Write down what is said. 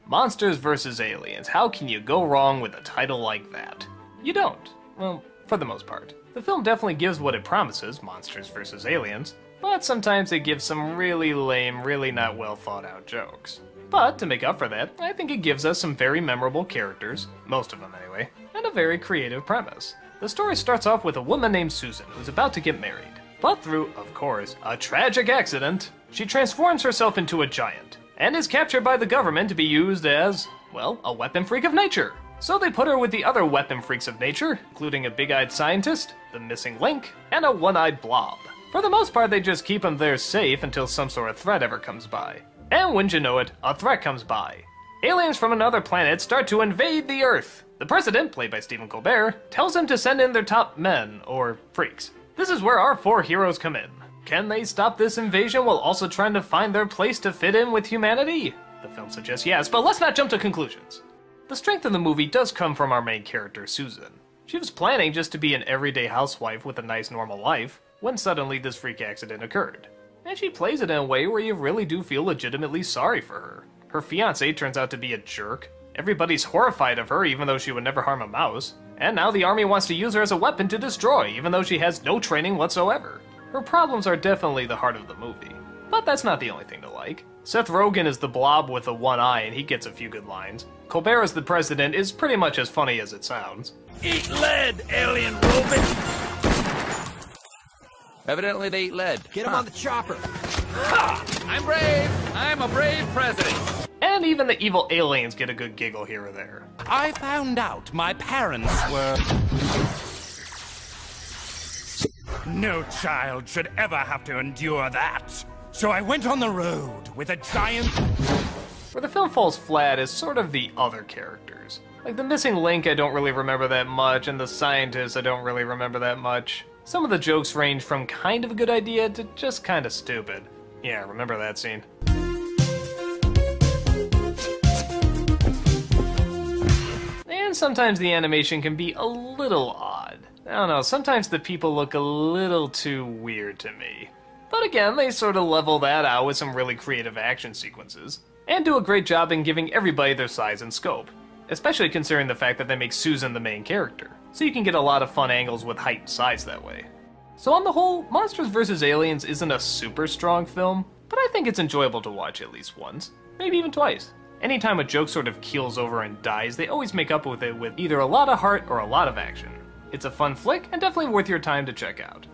Monsters vs. Aliens. How can you go wrong with a title like that? You don't. Well, for the most part. The film definitely gives what it promises, Monsters vs. Aliens, but sometimes it gives some really lame, really not well thought out jokes. But to make up for that, I think it gives us some very memorable characters, most of them anyway, and a very creative premise. The story starts off with a woman named Susan who's about to get married. But through, of course, a tragic accident, she transforms herself into a giant, and is captured by the government to be used as, well, a weapon freak of nature. So they put her with the other weapon freaks of nature, including a big-eyed scientist, the missing link, and a one-eyed blob. For the most part, they just keep them there safe until some sort of threat ever comes by. And wouldn't you know it, a threat comes by. Aliens from another planet start to invade the Earth. The president, played by Stephen Colbert, tells them to send in their top men, or freaks. This is where our four heroes come in. Can they stop this invasion while also trying to find their place to fit in with humanity? The film suggests yes, but let's not jump to conclusions. The strength of the movie does come from our main character, Susan. She was planning just to be an everyday housewife with a nice normal life, when suddenly this freak accident occurred. And she plays it in a way where you really do feel legitimately sorry for her. Her fiancé turns out to be a jerk. Everybody's horrified of her even though she would never harm a mouse. And now the army wants to use her as a weapon to destroy, even though she has no training whatsoever. Her problems are definitely the heart of the movie. But that's not the only thing to like. Seth Rogen is the blob with the one eye and he gets a few good lines. Colbert as the president is pretty much as funny as it sounds. Eat lead, alien robot! Evidently they eat lead. Get him on the chopper! Ha! I'm brave! I'm a brave president! And even the evil aliens get a good giggle here or there. I found out my parents were... No child should ever have to endure that. So I went on the road with a giant... Where the film falls flat is sort of the other characters. Like the missing link I don't really remember that much, and the scientist I don't really remember that much. Some of the jokes range from kind of a good idea to just kind of stupid. Yeah, remember that scene. And sometimes the animation can be a little odd. I don't know, sometimes the people look a little too weird to me. But again, they sort of level that out with some really creative action sequences, and do a great job in giving everybody their size and scope, especially considering the fact that they make Susan the main character, so you can get a lot of fun angles with height and size that way. So on the whole, Monsters vs. Aliens isn't a super strong film, but I think it's enjoyable to watch at least once, maybe even twice. Anytime a joke sort of keels over and dies, they always make up with it with either a lot of heart or a lot of action. It's a fun flick, and definitely worth your time to check out.